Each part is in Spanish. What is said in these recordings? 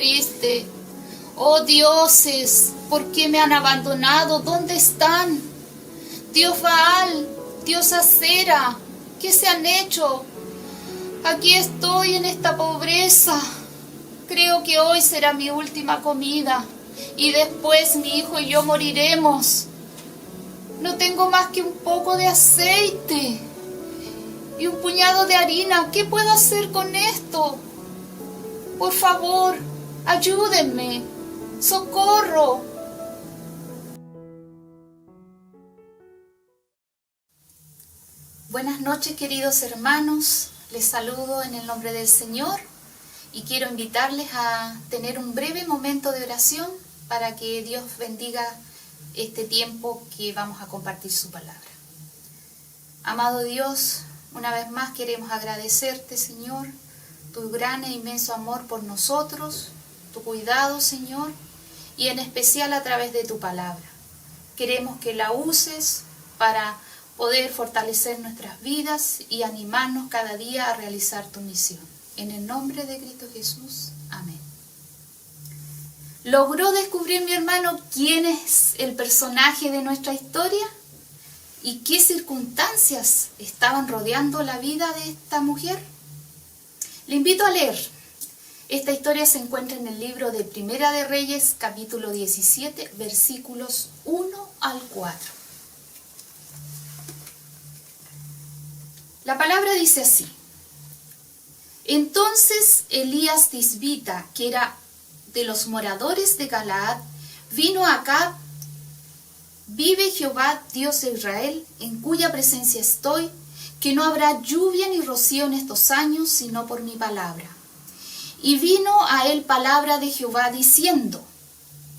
triste. Oh dioses, ¿por qué me han abandonado? ¿Dónde están? Dios Baal, Dios Acera, ¿qué se han hecho? Aquí estoy en esta pobreza. Creo que hoy será mi última comida y después mi hijo y yo moriremos. No tengo más que un poco de aceite y un puñado de harina. ¿Qué puedo hacer con esto? Por favor, ayúdenme. ¡Socorro! Buenas noches, queridos hermanos. Les saludo en el nombre del Señor y quiero invitarles a tener un breve momento de oración para que Dios bendiga este tiempo que vamos a compartir su palabra. Amado Dios, una vez más queremos agradecerte, Señor, tu gran e inmenso amor por nosotros, tu cuidado, Señor, y en especial a través de tu palabra. Queremos que la uses para poder fortalecer nuestras vidas y animarnos cada día a realizar tu misión. En el nombre de Cristo Jesús. Amén. ¿Logró descubrir, mi hermano, quién es el personaje de nuestra historia? ¿Y qué circunstancias estaban rodeando la vida de esta mujer? Le invito a leer. Esta historia se encuentra en el libro de Primera de Reyes, capítulo 17, versículos 1 al 4. La palabra dice así: Entonces Elías Tisbita, que era de los moradores de Galaad, vino a Acab: Vive Jehová, Dios de Israel, en cuya presencia estoy, que no habrá lluvia ni rocío en estos años, sino por mi palabra. Y vino a él palabra de Jehová diciendo: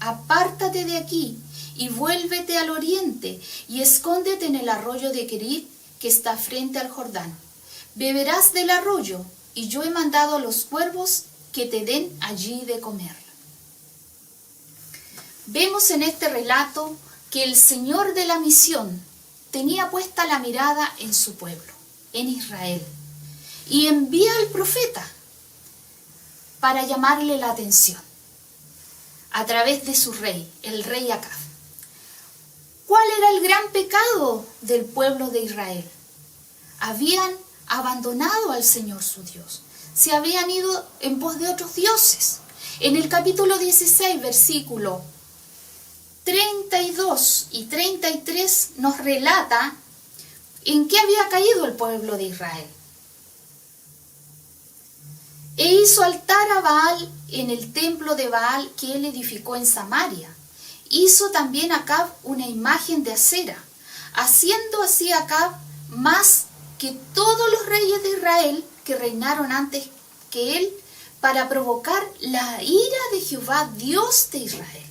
Apártate de aquí y vuélvete al oriente y escóndete en el arroyo de Querit, que está frente al Jordán. Beberás del arroyo, y yo he mandado a los cuervos que te den allí de comer. Vemos en este relato que el Señor de la misión tenía puesta la mirada en su pueblo, en Israel, y envía al profeta para llamarle la atención a través de su rey, el rey Acab. ¿Cuál era el gran pecado del pueblo de Israel? Habían abandonado al Señor su Dios. Se habían ido en pos de otros dioses. En el capítulo 16, versículo 32 y 33 nos relata en qué había caído el pueblo de Israel. E hizo altar a Baal en el templo de Baal que él edificó en Samaria. Hizo también Acab una imagen de acera, haciendo así Acab más que todos los reyes de Israel que reinaron antes que él, para provocar la ira de Jehová, Dios de Israel.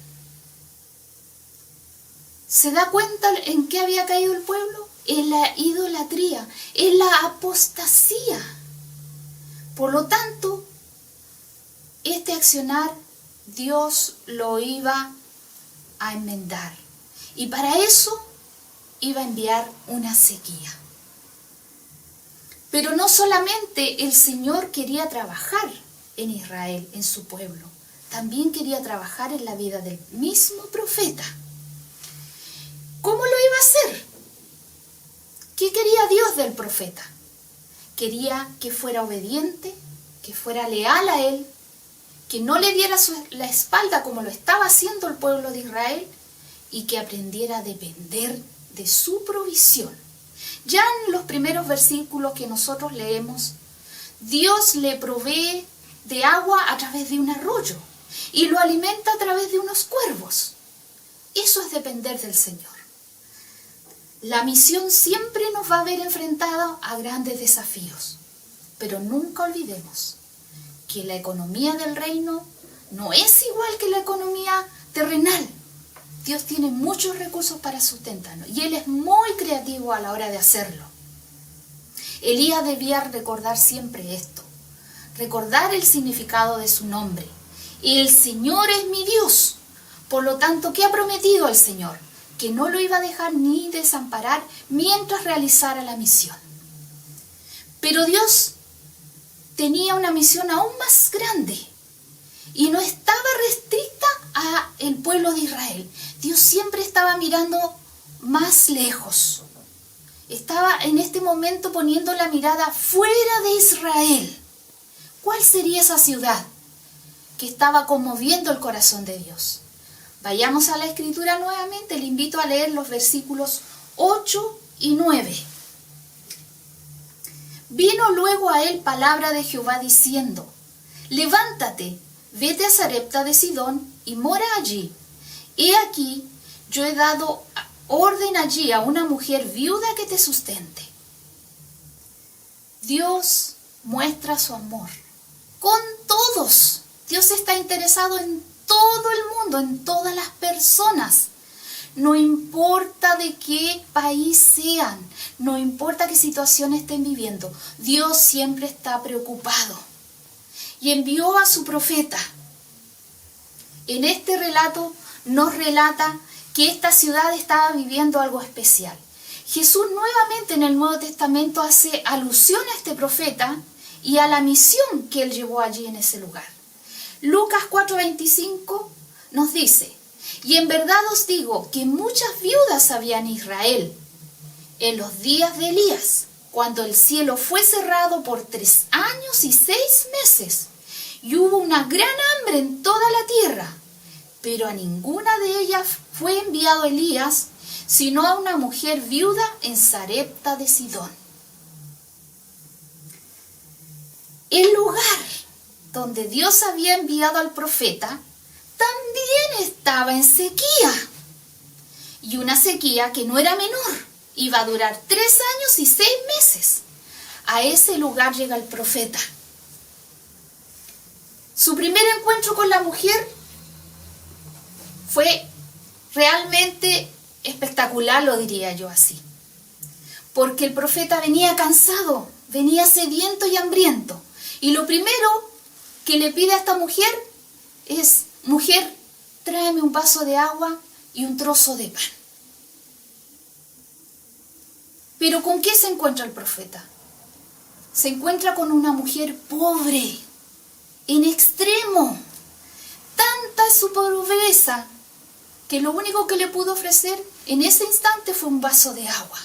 ¿Se da cuenta en qué había caído el pueblo? En la idolatría, en la apostasía. Por lo tanto, este accionar Dios lo iba a enmendar. Y para eso iba a enviar una sequía. Pero no solamente el Señor quería trabajar en Israel, en su pueblo, también quería trabajar en la vida del mismo profeta. ¿Cómo lo iba a hacer? ¿Qué quería Dios del profeta? Quería que fuera obediente, que fuera leal a él, que no le diera la espalda como lo estaba haciendo el pueblo de Israel, y que aprendiera a depender de su provisión. Ya en los primeros versículos que nosotros leemos, Dios le provee de agua a través de un arroyo y lo alimenta a través de unos cuervos. Eso es depender del Señor. La misión siempre nos va a ver enfrentada a grandes desafíos, pero nunca olvidemos que la economía del reino no es igual que la economía terrenal. Dios tiene muchos recursos para sustentarnos y Él es muy creativo a la hora de hacerlo. Elías debía recordar siempre esto, recordar el significado de su nombre. El Señor es mi Dios. Por lo tanto, ¿qué ha prometido el Señor? Que no lo iba a dejar ni desamparar mientras realizara la misión. Pero Dios tenía una misión aún más grande. y no estaba restricta al pueblo de Israel. Dios siempre estaba mirando más lejos. Estaba en este momento poniendo la mirada fuera de Israel. ¿Cuál sería esa ciudad que estaba conmoviendo el corazón de Dios? Vayamos a la Escritura nuevamente. Le invito a leer los versículos 8 y 9. Vino luego a él palabra de Jehová diciendo: levántate, vete a Sarepta de Sidón y mora allí. He aquí, yo he dado orden allí a una mujer viuda que te sustente. Dios muestra su amor con todos. Dios está interesado en todo el mundo, en todas las personas. No importa de qué país sean, no importa qué situación estén viviendo, Dios siempre está preocupado. Y envió a su profeta. En este relato nos relata que esta ciudad estaba viviendo algo especial. Jesús nuevamente en el Nuevo Testamento hace alusión a este profeta y a la misión que él llevó allí en ese lugar. Lucas 4:25 nos dice: y en verdad os digo que muchas viudas había en Israel en los días de Elías, cuando el cielo fue cerrado por 3 años y 6 meses, y hubo una gran hambre en toda la tierra, pero a ninguna de ellas fue enviado Elías, sino a una mujer viuda en Sarepta de Sidón. El lugar donde Dios había enviado al profeta también estaba en sequía, y una sequía que no era menor, iba a durar 3 años y 6 meses. A ese lugar llega el profeta. Su primer encuentro con la mujer fue realmente espectacular, lo diría yo así, porque el profeta venía cansado, venía sediento y hambriento, y lo primero que le pide a esta mujer es: mujer, tráeme un vaso de agua y un trozo de pan. Pero ¿con qué se encuentra el profeta? Se encuentra con una mujer pobre, en extremo. Tanta es su pobreza que lo único que le pudo ofrecer en ese instante fue un vaso de agua.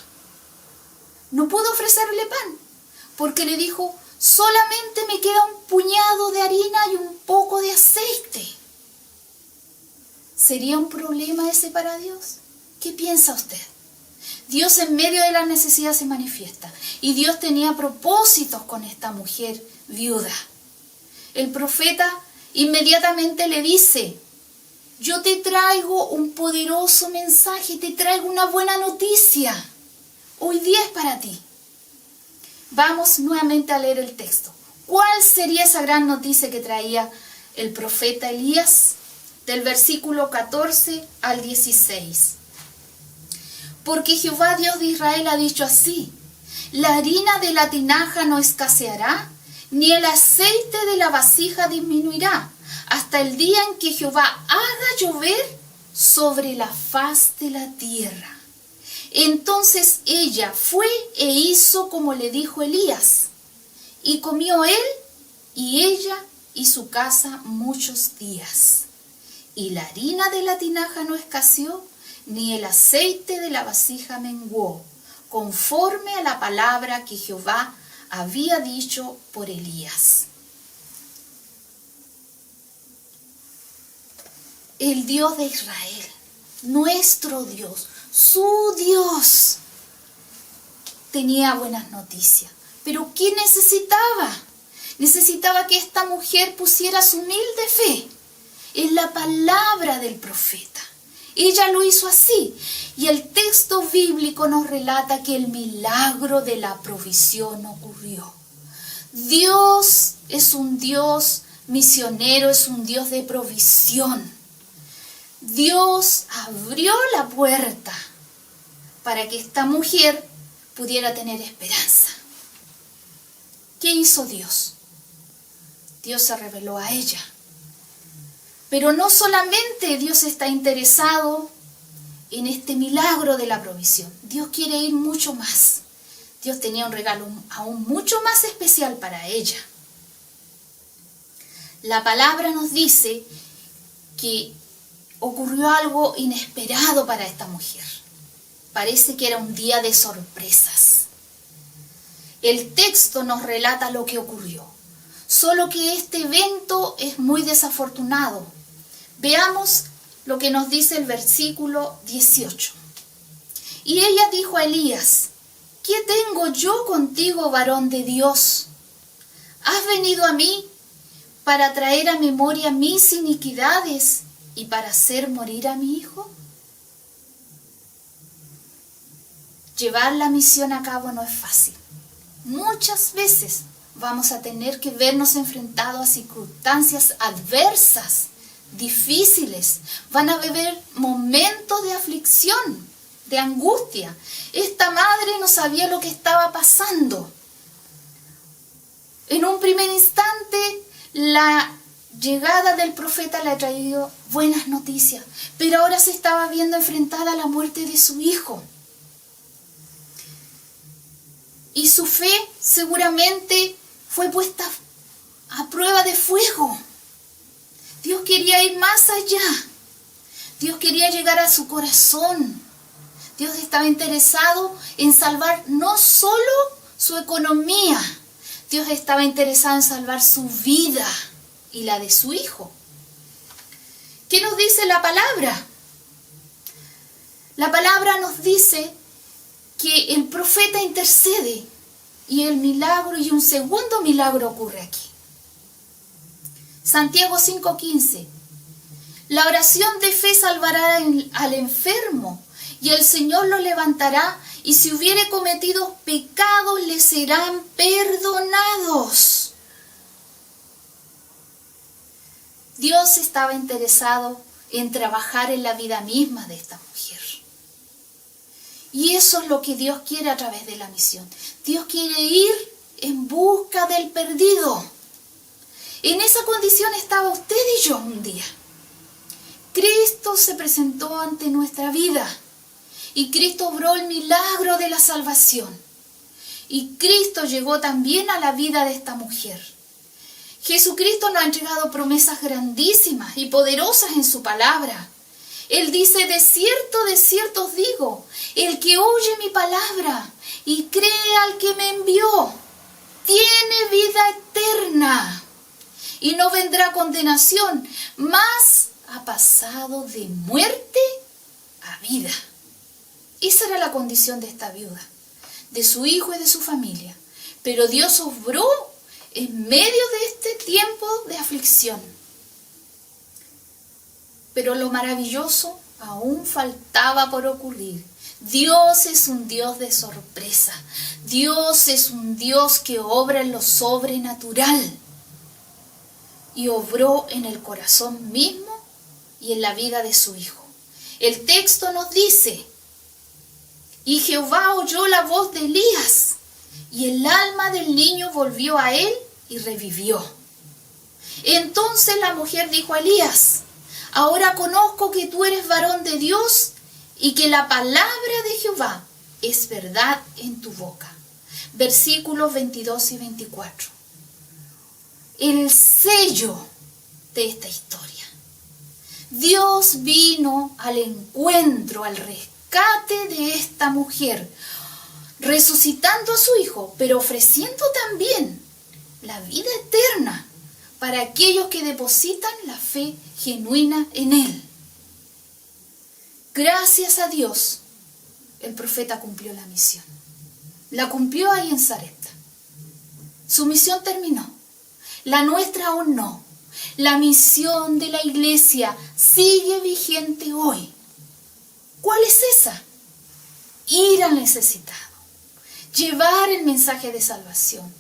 No pudo ofrecerle pan, porque le dijo: solamente me queda un puñado de harina y un poco de aceite. ¿Sería un problema ese para Dios? ¿Qué piensa usted? Dios en medio de la necesidad se manifiesta, y Dios tenía propósitos con esta mujer viuda. El profeta inmediatamente le dice: yo te traigo un poderoso mensaje, te traigo una buena noticia. Hoy día es para ti. Vamos nuevamente a leer el texto. ¿Cuál sería esa gran noticia que traía el profeta Elías? Del versículo 14 al 16. Porque Jehová Dios de Israel ha dicho así: la harina de la tinaja no escaseará, ni el aceite de la vasija disminuirá, hasta el día en que Jehová haga llover sobre la faz de la tierra. Entonces ella fue e hizo como le dijo Elías, y comió él y ella y su casa muchos días. Y la harina de la tinaja no escaseó, ni el aceite de la vasija menguó, conforme a la palabra que Jehová había dicho por Elías. El Dios de Israel, nuestro Dios, su Dios, tenía buenas noticias. Pero ¿qué necesitaba? Necesitaba que esta mujer pusiera su humilde fe en la palabra del profeta. Ella lo hizo así, y el texto bíblico nos relata que el milagro de la provisión ocurrió. Dios es un Dios misionero, es un Dios de provisión. Dios abrió la puerta para que esta mujer pudiera tener esperanza. ¿Qué hizo Dios? Dios se reveló a ella. Pero no solamente Dios está interesado en este milagro de la provisión. Dios quiere ir mucho más. Dios tenía un regalo aún mucho más especial para ella. la palabra nos dice que ocurrió algo inesperado para esta mujer. Parece que era un día de sorpresas. El texto nos relata lo que ocurrió, solo que este evento es muy desafortunado. Veamos lo que nos dice el versículo 18. Y ella dijo a Elías: ¿qué tengo yo contigo, varón de Dios? ¿Has venido a mí para traer a memoria mis iniquidades y para hacer morir a mi hijo? Llevar la misión a cabo no es fácil. Muchas veces vamos a tener que vernos enfrentados a circunstancias adversas, difíciles. Van a haber momentos de aflicción, de angustia. Esta madre no sabía lo que estaba pasando. En un primer instante, la llegada del profeta le ha traído buenas noticias, pero ahora se estaba viendo enfrentada a la muerte de su hijo. Y su fe seguramente fue puesta a prueba de fuego. Dios quería ir más allá. Dios quería llegar a su corazón. Dios estaba interesado en salvar no solo su economía, Dios estaba interesado en salvar su vida y la de su hijo. ¿Qué nos dice la palabra? La palabra nos dice que el profeta intercede y el milagro y un segundo milagro ocurre aquí. Santiago 5:15. La oración de fe salvará al enfermo y el Señor lo levantará, y si hubiere cometido pecados le serán perdonados. Dios estaba interesado en trabajar en la vida misma de esta mujer. Y eso es lo que Dios quiere a través de la misión. Dios quiere ir en busca del perdido. En esa condición estaba usted y yo un día. Cristo se presentó ante nuestra vida y Cristo obró el milagro de la salvación. Y Cristo llegó también a la vida de esta mujer. Jesucristo nos ha entregado promesas grandísimas y poderosas en su palabra. Él dice: de cierto os digo, el que oye mi palabra y cree al que me envió, tiene vida eterna y no vendrá condenación, mas ha pasado de muerte a vida. Esa era la condición de esta viuda, de su hijo y de su familia. Pero Dios obró en medio de este tiempo de aflicción. Pero lo maravilloso aún faltaba por ocurrir. Dios es un Dios de sorpresa. Dios es un Dios que obra en lo sobrenatural. Y obró en el corazón mismo y en la vida de su hijo. El texto nos dice: y Jehová oyó la voz de Elías, y el alma del niño volvió a él y revivió. Entonces la mujer dijo a Elías: ahora conozco que tú eres varón de Dios y que la palabra de Jehová es verdad en tu boca. Versículos 22 y 24. El sello de esta historia. Dios vino al encuentro, al rescate de esta mujer, resucitando a su hijo, pero ofreciendo también la vida eterna para aquellos que depositan la fe genuina en él. Gracias a Dios, el profeta cumplió la misión. La cumplió ahí en Sarepta. Su misión terminó. La nuestra aún no. La misión de la iglesia sigue vigente hoy. ¿Cuál es esa? Ir al necesitado. Llevar el mensaje de salvación.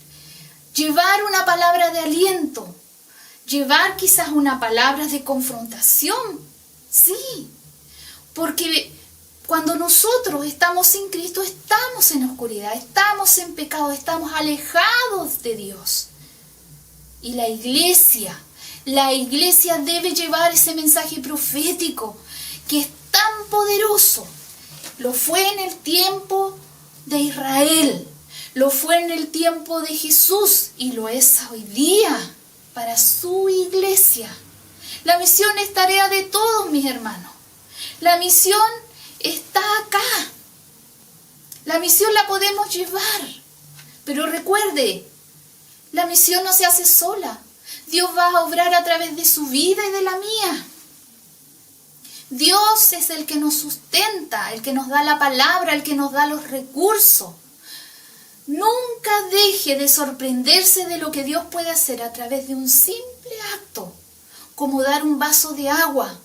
Llevar una palabra de aliento. Llevar quizás una palabra de confrontación. Sí, porque cuando nosotros estamos sin Cristo, estamos en oscuridad, estamos en pecado, estamos alejados de Dios. Y la iglesia debe llevar ese mensaje profético que es tan poderoso. Lo fue en el tiempo de Israel, lo fue en el tiempo de Jesús y lo es hoy día. para su iglesia. La misión es tarea de todos, mis hermanos. La misión está acá. La misión la podemos llevar. Pero recuerde, la misión no se hace sola. Dios va a obrar a través de su vida y de la mía. Dios es el que nos sustenta, el que nos da la palabra, el que nos da los recursos. Nunca deje de sorprenderse de lo que Dios puede hacer a través de un simple acto, como dar un vaso de agua,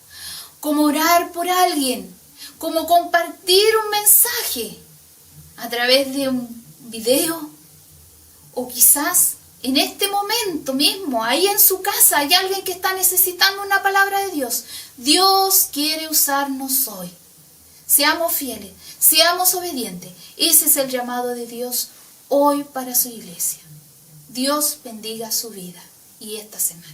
como orar por alguien, como compartir un mensaje a través de un video, o quizás en este momento mismo, ahí en su casa, hay alguien que está necesitando una palabra de Dios. Dios quiere usarnos hoy. Seamos fieles, seamos obedientes. Ese es el llamado de Dios hoy para su iglesia. Dios bendiga su vida y esta semana.